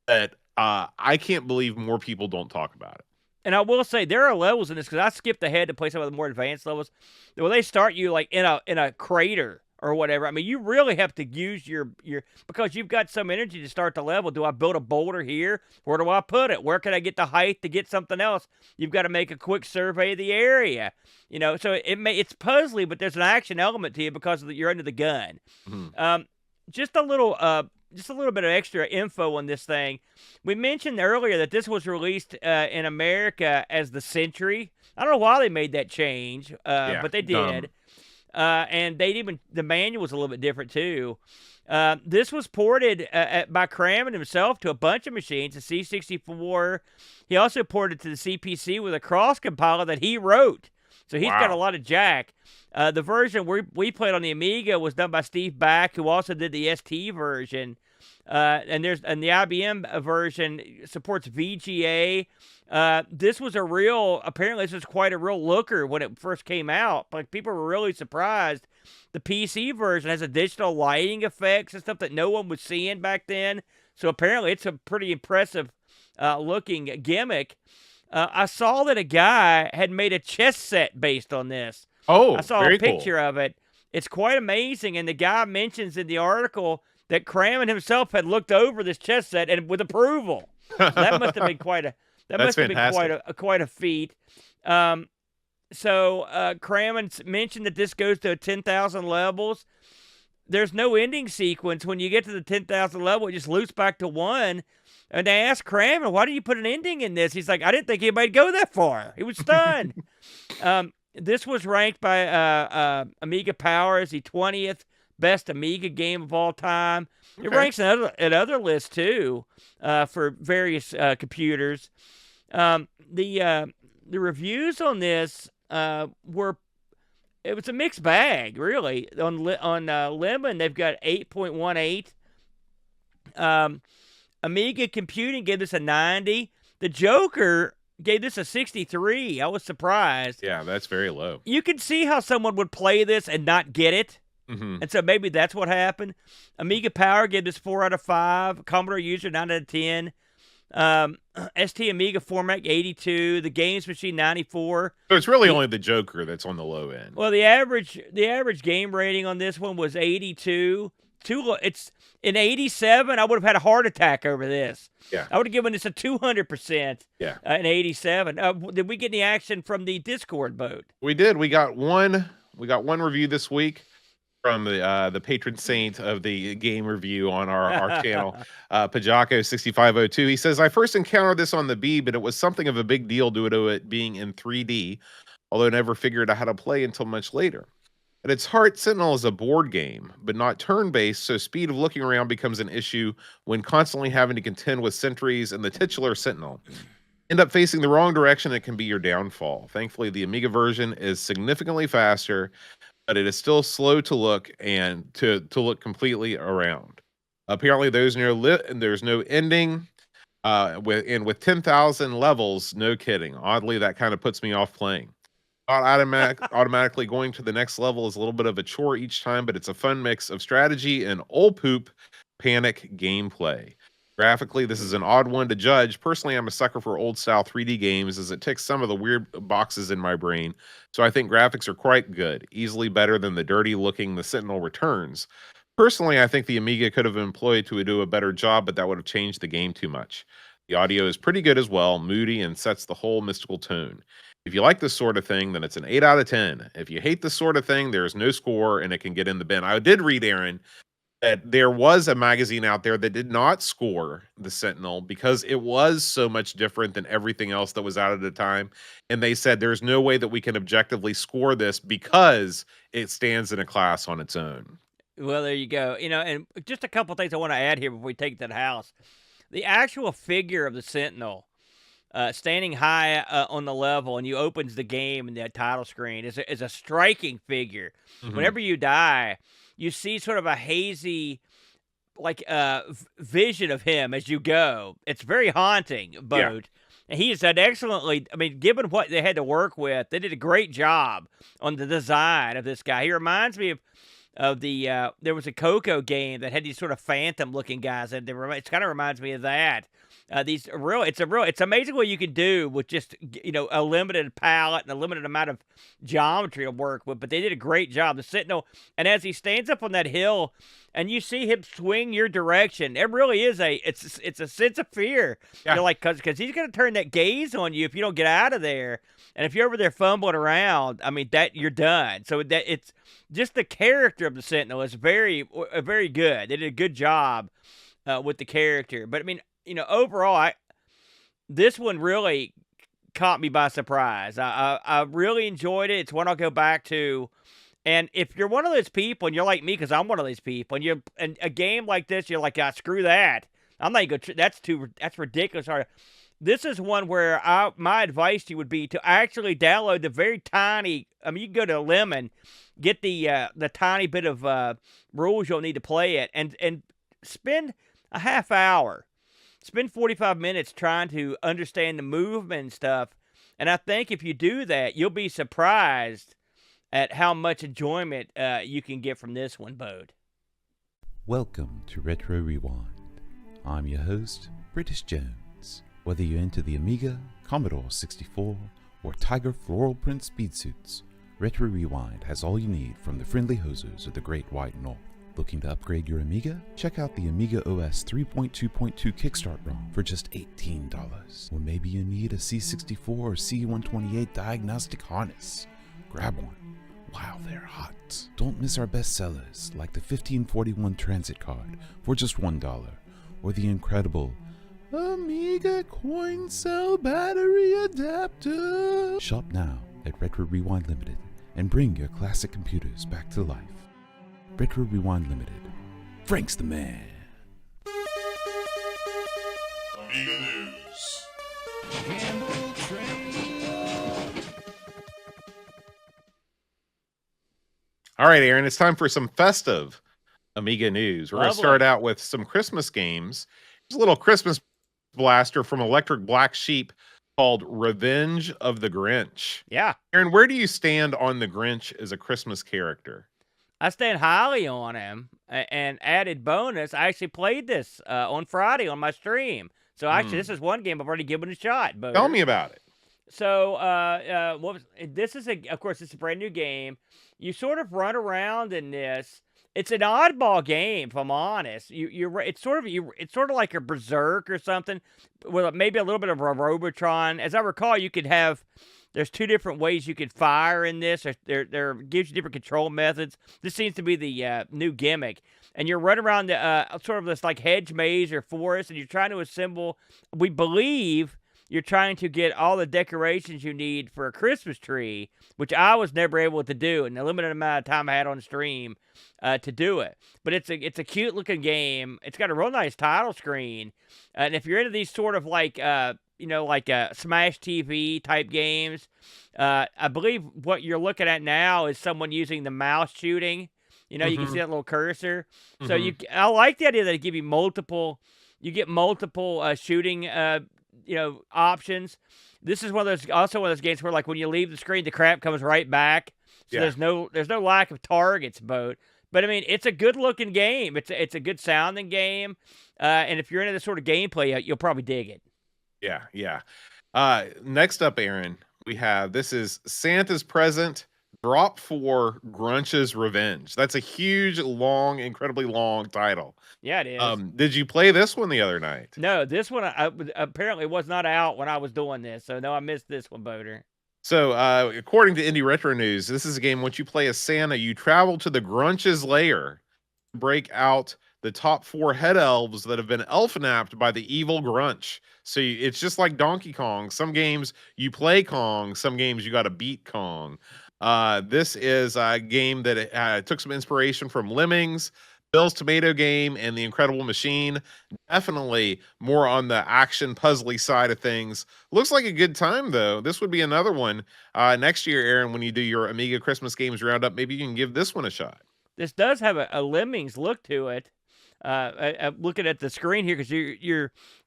that I can't believe more people don't talk about it. And I will say there are levels in this, because I skipped ahead to play some of the more advanced levels, where they start you like in a crater or whatever. I mean, you really have to use your because you've got some energy to start the level. Do I build a boulder here? Where do I put it? Where can I get the height to get something else? You've got to make a quick survey of the area. So it's puzzly, but there's an action element to it because you're under the gun. Mhm. Just a little bit of extra info on this thing. We mentioned earlier that this was released in America as the Century. I don't know why they made that change, Yeah, but they dumb. did. And the manual was a little bit different too. This was ported by Crammon himself to a bunch of machines, the C64. He also ported to the CPC with a cross compiler that he wrote. So he's got a Wow. lot of jack. The version we played on the Amiga was done by Steve Back, who also did the ST version. And the IBM version supports VGA. Apparently this was quite a real looker when it first came out. Like, people were really surprised. The PC version has additional lighting effects and stuff that no one was seeing back then. So apparently it's a pretty impressive looking gimmick. I saw that a guy had made a chess set based on this. I Oh, saw a very cool. picture of it. It's quite amazing, and the guy mentions in the article that Crammon himself had looked over this chess set and with approval. So that must have been quite a That's fantastic. quite a feat. Crammon mentioned that this goes to 10,000 levels. There's no ending sequence. When you get to the 10,000 level, it just loops back to 1. And they asked Crammon, why do you put an ending in this? He's like, I didn't think anybody'd go that far. He was stunned. This was ranked by Amiga Power as the 20th best Amiga game of all time. It Okay. ranks in other lists, too, for various computers. The reviews on this it was a mixed bag, really. On Lemon, they've got 8.18. Amiga Computing gave this a 90. The Joker gave this a 63. I was surprised. Yeah, that's very low. You can see how someone would play this and not get it. Hmm. And so maybe that's what happened. Amiga Power gave this 4 out of 5. Commodore User 9 out of 10. ST Amiga Format 82. The Games Machine 94. So it's really only the Joker that's on the low end. Well, the average game rating on this one was 82. It's in 87. I would have had a heart attack over this. Yeah. I would have given this a 200%. Yeah. In 87. Did we get any action from the Discord boat? We did. We got one review this week from the patron saint of the game review on our channel, Pajako6502. He says, I first encountered this on the B, but it was something of a big deal due to it being in 3D, although I never figured out how to play until much later. At its heart, Sentinel is a board game, but not turn-based, so speed of looking around becomes an issue when constantly having to contend with sentries and the titular Sentinel. End up facing the wrong direction, it can be your downfall. Thankfully, the Amiga version is significantly faster, but it is still slow to look and to look completely around. Apparently, there's no ending. With 10,000 levels, no kidding. Oddly, that kind of puts me off playing. Automatically going to the next level is a little bit of a chore each time, but it's a fun mix of strategy and old poop panic gameplay. Graphically, this is an odd one to judge. Personally, I'm a sucker for old style 3D games as it ticks some of the weird boxes in my brain. So I think graphics are quite good, easily better than the dirty looking The Sentinel Returns. Personally, I think the Amiga could have been employed to do a better job, but that would have changed the game too much. The audio is pretty good as well, moody, and sets the whole mystical tone. If you like this sort of thing, then it's an 8 out of 10. If you hate this sort of thing, there is no score and it can get in the bin. I did read, Aaron, that there was a magazine out there that did not score the Sentinel because it was so much different than everything else that was out at the time. And they said there's no way that we can objectively score this because it stands in a class on its own. Well, there you go. And just a couple things I want to add here before we take to the house. The actual figure of the Sentinel, standing high on the level, and you opens the game and the title screen is a striking figure. Whenever you die, you see sort of a hazy, like vision of him as you go. It's very haunting, Boat. And he has done excellently. I mean, given what they had to work with, they did a great job on the design of this guy. He reminds me of the there was a Coco game that had these sort of phantom looking guys, and it kind of reminds me of that. It's amazing what you can do with just a limited palette and a limited amount of geometry to work with. But they did a great job. The Sentinel, and as he stands up on that hill, and you see him swing your direction, it really is it's a sense of fear. Yeah. You're like, because he's gonna turn that gaze on you if you don't get out of there. And if you're over there fumbling around, I mean, that you're done. So that it's just the character of the Sentinel is very, very good. They did a good job with the character. But I mean, overall, this one really caught me by surprise. I really enjoyed it. It's one I'll go back to. And if you're one of those people, and you're like me, because I'm one of those people, and a game like this, you're like, screw that. I'm not even going to. That's ridiculous. This is one where my advice to you would be to actually download the very tiny. I mean, you can go to Lemon, get the tiny bit of rules you'll need to play it, and spend a half hour. Spend 45 minutes trying to understand the movement and stuff. And I think if you do that, you'll be surprised at how much enjoyment you can get from this one, Bode. Welcome to Retro Rewind. I'm your host, British Jones. Whether you're into the Amiga, Commodore 64, or Tiger floral print speed suits, Retro Rewind has all you need from the friendly hosers of the Great White North. Looking to upgrade your Amiga? Check out the Amiga OS 3.2.2 Kickstart ROM for just $18. Or maybe you need a C64 or C128 diagnostic harness. Grab one while they're hot. Don't miss our best sellers like the 1541 Transit Card for just $1, or the incredible Amiga Coin Cell Battery Adapter. Shop now at Retro Rewind Limited and bring your classic computers back to life. Retro Rewind Limited. Frank's the man. Amiga News. All right, Aaron, it's time for some festive Amiga news. We're going to start out with some Christmas games. There's a little Christmas blaster from Electric Black Sheep called Revenge of the Grinch. Yeah. Aaron, where do you stand on the Grinch as a Christmas character? I stand highly on him, and added bonus, I actually played this on Friday on my stream. So actually, this is one game I've already given a shot. Boater. Tell me about it. So, this is of course, it's a brand new game. You sort of run around in this. It's an oddball game, if I'm honest. It's sort of like a Berserk or something, with maybe a little bit of a Robotron. As I recall, you could have. There's two different ways you could fire in this. There gives you different control methods. This seems to be the new gimmick. And you're running around the sort of this like hedge maze or forest, and you're trying to assemble. We believe you're trying to get all the decorations you need for a Christmas tree, which I was never able to do in the limited amount of time I had on stream to do it. But it's a cute looking game. It's got a real nice title screen, and if you're into these sort of like Smash TV type games, I believe what you're looking at now is someone using the mouse shooting. You can see that little cursor. So I like the idea that it give you multiple. You get multiple shooting options. This is one of those games where, like, when you leave the screen, the crap comes right back. So there's no lack of targets, But I mean, it's a good looking game. It's a good sounding game. And if you're into this sort of gameplay, you'll probably dig it. Yeah. Next up, Aaron, this is Santa's Present Drop 4 Grunch's Revenge. That's a huge, long, incredibly long title. Yeah, it is. Did you play this one the other night? No, this one apparently was not out when I was doing this, so no, I missed this one, Boater. So, according to Indie Retro News, this is a game once you play as Santa, you travel to the Grunch's lair, break out the top 4 head elves that have been elf-napped by the evil Grunch. So it's just like Donkey Kong. Some games you play Kong, some games you got to beat Kong. This is a game that took some inspiration from Lemmings, Bill's Tomato Game, and The Incredible Machine. Definitely more on the action puzzly side of things. Looks like a good time though. This would be another one next year, Aaron, when you do your Amiga Christmas Games Roundup. Maybe you can give this one a shot. This does have a Lemmings look to it. I'm looking at the screen here because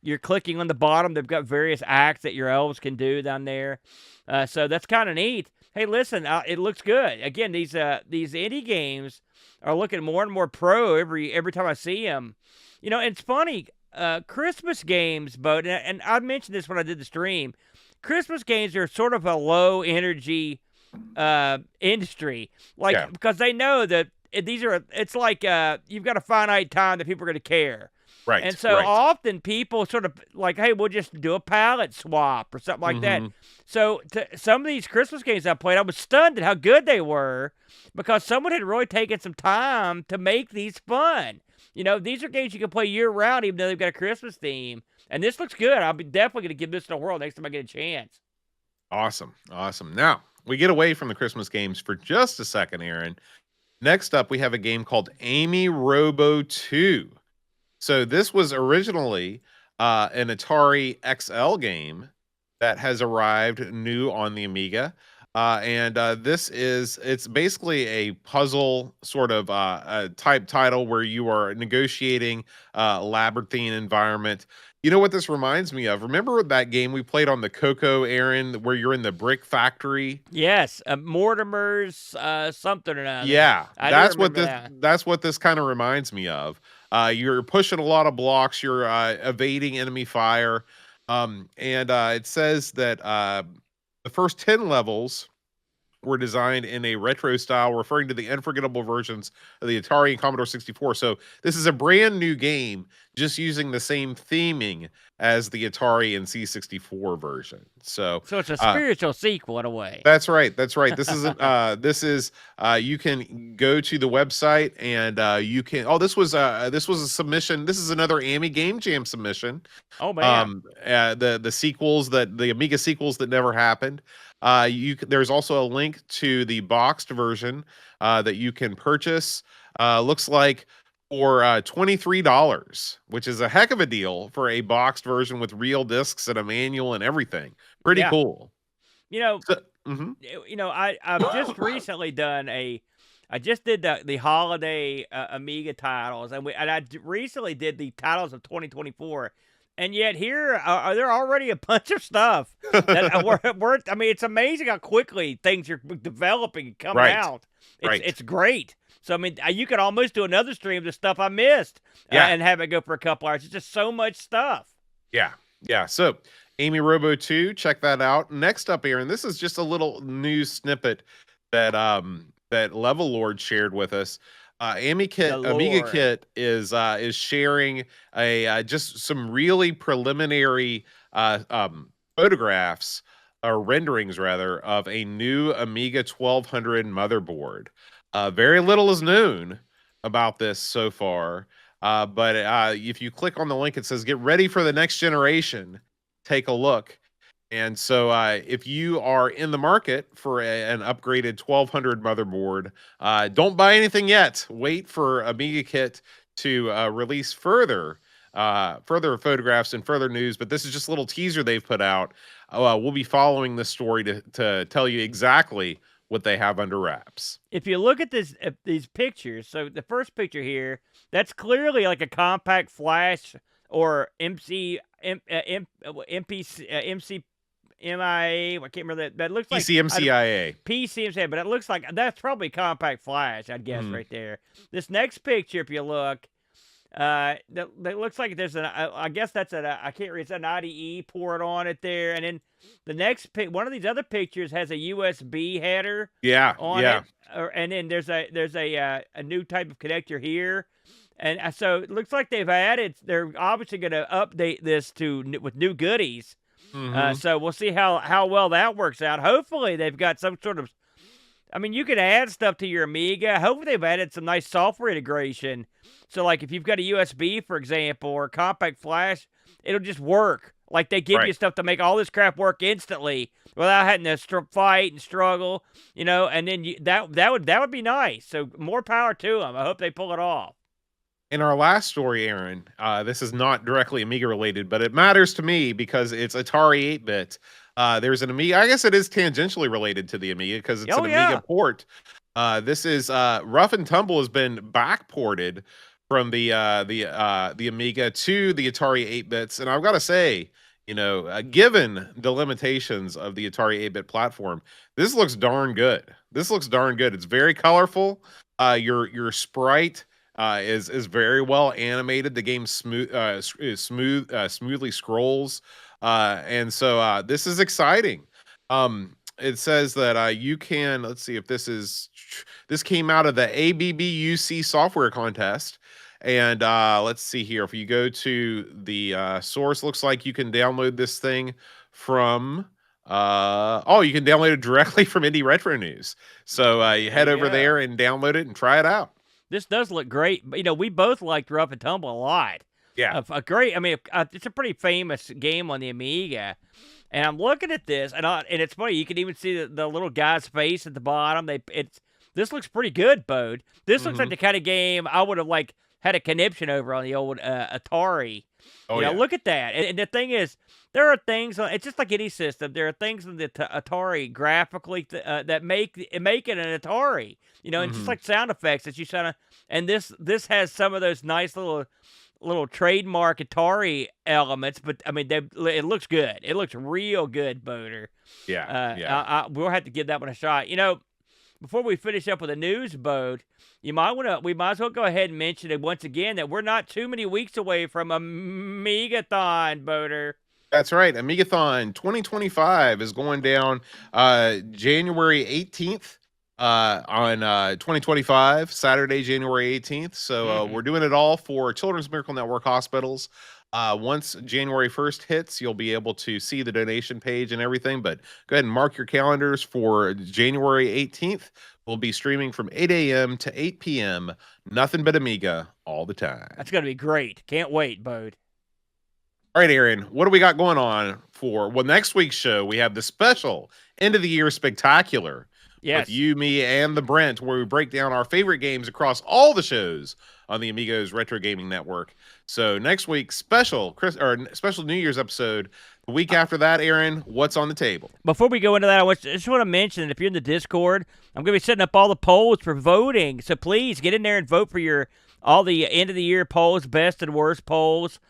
you're clicking on the bottom. They've got various acts that your elves can do down there. So that's kind of neat. Hey, listen, it looks good. Again, these indie games are looking more and more pro every time I see them. You know, it's funny. Christmas games, and I mentioned this when I did the stream. Christmas games are sort of a low energy industry, because they know that it's like you've got a finite time that people are going to care. Right. And so often people sort of like, hey, we'll just do a palette swap or something like that. So some of these Christmas games I played, I was stunned at how good they were because someone had really taken some time to make these fun. You know, these are games you can play year round even though they've got a Christmas theme. And this looks good. I'll be definitely going to give this a whirl next time I get a chance. Awesome. Now, we get away from the Christmas games for just a second, Aaron. Next up, we have a game called Amy Robo 2. So this was originally an Atari XL game that has arrived new on the Amiga. It's basically a puzzle sort of type title where you are negotiating a labyrinthine environment. You know what this reminds me of? Remember that game we played on the Coco, Aaron, where you're in the brick factory? Yes, Mortimer's something or another. Yeah, that's what this kind of reminds me of. You're pushing a lot of blocks, you're evading enemy fire, and it says that the first 10 levels were designed in a retro style, referring to the unforgettable versions of the Atari and Commodore 64. So this is a brand new game, just using the same theming as the Atari and C64 version. So it's a spiritual sequel in a way. That's right. This is you can go to the website and you can. Oh, this was a submission. This is another Amy Game Jam submission. Oh man. The sequels the Amiga sequels that never happened. There's also a link to the boxed version that you can purchase. Looks like for $23, which is a heck of a deal for a boxed version with real discs and a manual and everything. Pretty cool. You know, I've just recently done I just did the holiday Amiga titles, and I recently did the titles of 2024. And yet here, there are already a bunch of stuff that I mean, it's amazing how quickly things are developing and coming out. It's great. So, I mean, you could almost do another stream of the stuff I missed and have it go for a couple hours. It's just so much stuff. Yeah. So, Amy Robo 2, check that out. Next up, Aaron, this is just a little news snippet that Level Lord shared with us. Amiga Kit is sharing just some really preliminary photographs or renderings rather of a new Amiga 1200 motherboard. Very little is known about this so far, but if you click on the link, it says "Get ready for the next generation." Take a look. And so if you are in the market for an upgraded 1200 motherboard, don't buy anything yet. Wait for Amiga Kit to release further photographs and further news. But this is just a little teaser they've put out. We'll be following this story to tell you exactly what they have under wraps. If you look at these pictures, so the first picture here, that's clearly like a compact flash or MIA. I can't remember that. That looks like PCMCIA. PCMCIA, but it looks like that's probably compact flash, I'd guess, right there. This next picture, if you look, That looks like there's I guess that's I can't read. It's an IDE port on it there, and then the next one of these other pictures has a USB header Yeah, on yeah. it, and then there's a new type of connector here, and so it looks like they're obviously going to update this with new goodies. Mhm. So we'll see how well that works out. Hopefully they've got some sort of, I mean, you can add stuff to your Amiga. Hopefully they've added some nice software integration. So like if you've got a USB, for example, or a compact flash, it'll just work. Like they give you Right. stuff to make all this crap work instantly without having to fight and struggle, and then that would be nice. So more power to them. I hope they pull it off. In our last story, Aaron, this is not directly Amiga related, but it matters to me because it's Atari 8-bit. There's an Amiga. I guess it is tangentially related to the Amiga because it's Oh, an yeah. Amiga port. This is Rough and Tumble has been backported from the Amiga to the Atari 8-bits, and I've got to say, given the limitations of the Atari 8-bit platform, this looks darn good. This looks darn good. It's very colorful. Your sprite is very well animated. The game smoothly scrolls, and so this is exciting. It says that you can. Let's see if this came out of the ABBUC software contest. And let's see here. If you go to the source, looks like you can download this thing from. You can download it directly from Indie Retro News. So you head over there and download it and try it out. This does look great. We both liked Rough and Tumble a lot. Yeah. It's a pretty famous game on the Amiga. And I'm looking at this, and it's funny. You can even see the little guy's face at the bottom. This looks pretty good, Bode. This looks like the kind of game I would have had a conniption over on the old Atari. Look at that. And the thing is, there are things. It's just like any system. There are things in the Atari graphically that make it an Atari. And just like sound effects that you sound. And this has some of those nice little trademark Atari elements, but I mean, it looks good. It looks real good, Boater. Yeah. We'll have to give that one a shot. Before we finish up with the news, Boat, we might as well go ahead and mention it once again that we're not too many weeks away from Amigathon, Boater. That's right. Amigathon 2025 is going down January 18th. On 2025, Saturday, January 18th. So we're doing it all for Children's Miracle Network hospitals. Once January 1st hits, you'll be able to see the donation page and everything. But go ahead and mark your calendars for January 18th. We'll be streaming from 8 a.m. to 8 p.m. Nothing but Amiga all the time. That's going to be great. Can't wait, Bode. All right, Aaron, what do we got going on for? Well, next week's show, we have the special end of the year spectacular. Yes. With you, me, and the Brent, where we break down our favorite games across all the shows on the Amigos Retro Gaming Network. So next week's special New Year's episode. The week after that, Aaron, what's on the table? Before we go into that, I just want to mention that if you're in the Discord, I'm going to be setting up all the polls for voting. So please get in there and vote for all the end of the year polls, best and worst polls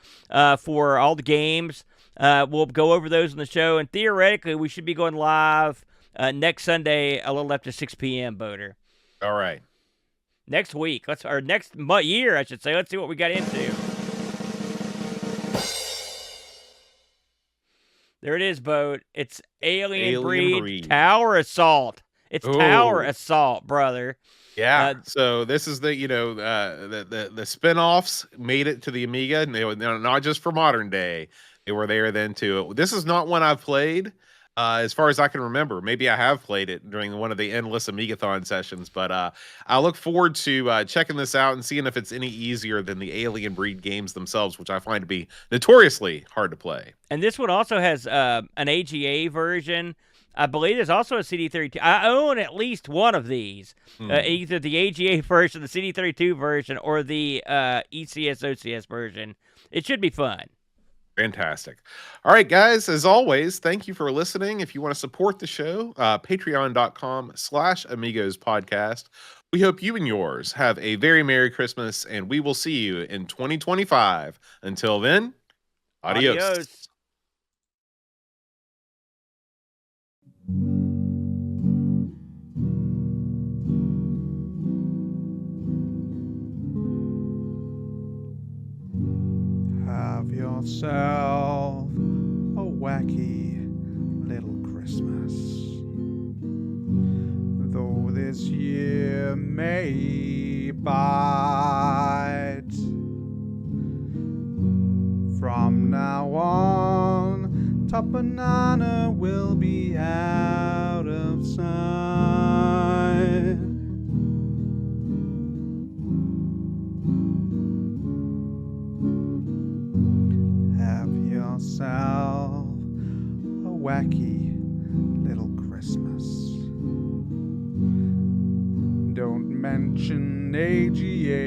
for all the games. We'll go over those in the show, and theoretically, we should be going live next Sunday, a little after 6 p.m., Boater. All right. Next week, next year, I should say. Let's see what we got into. There it is, Boat. It's Alien Breed Tower Assault. It's Tower Assault, brother. Yeah. So this is the spinoffs made it to the Amiga, and they were not just for modern day. They were there then too. This is not one I've played. As far as I can remember, maybe I have played it during one of the endless Amigathon sessions, but I look forward to checking this out and seeing if it's any easier than the Alien Breed games themselves, which I find to be notoriously hard to play. And this one also has an AGA version. I believe there's also a CD32. I own at least one of these, either the AGA version, the CD32 version, or the ECS OCS version. It should be fun. Fantastic. All right, guys, as always, thank you for listening. If you want to support the show, patreon.com/Amigos podcast. We hope you and yours have a very Merry Christmas, and we will see you in 2025. Until then, adios. yourself a wacky little Christmas. Though this year may bite, from now on, Top Banana will be out of sight. Have yourself a wacky little Christmas. Don't mention AGA.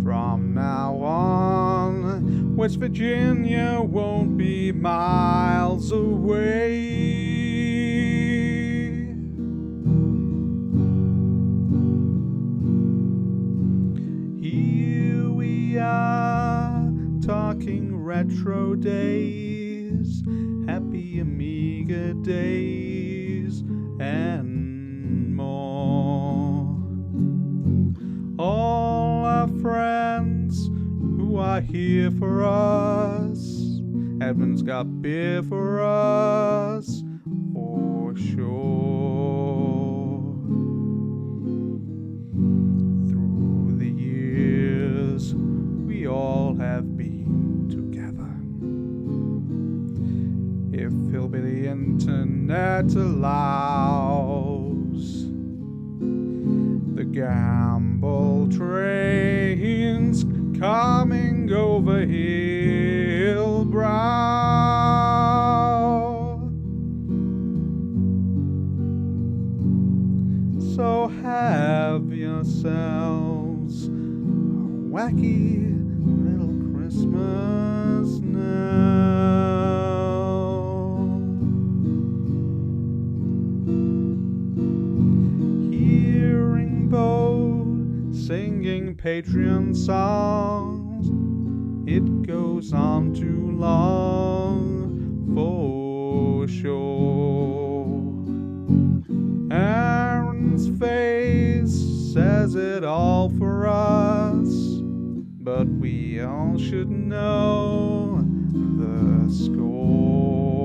From now on, West Virginia won't be miles away. Here we are, talking retro days, happy Amiga days, and more. All our friends who are here for us, heaven's got beer for us, for sure. Through the years, we all have been together. If hillbilly internet allows, the gamble trains coming over Hillbrow. So have yourselves a wacky little Christmas now. Hearing Boat singing Patreon songs, it goes on too long for sure. Aaron's face says it all for us, but we all should know the score.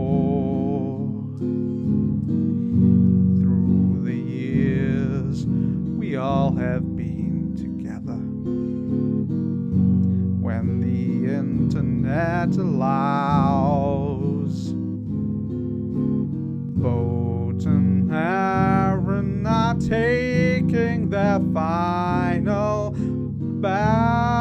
Through the years, we all have been together. When the internet allows, Boat and Aaron are taking their final bow.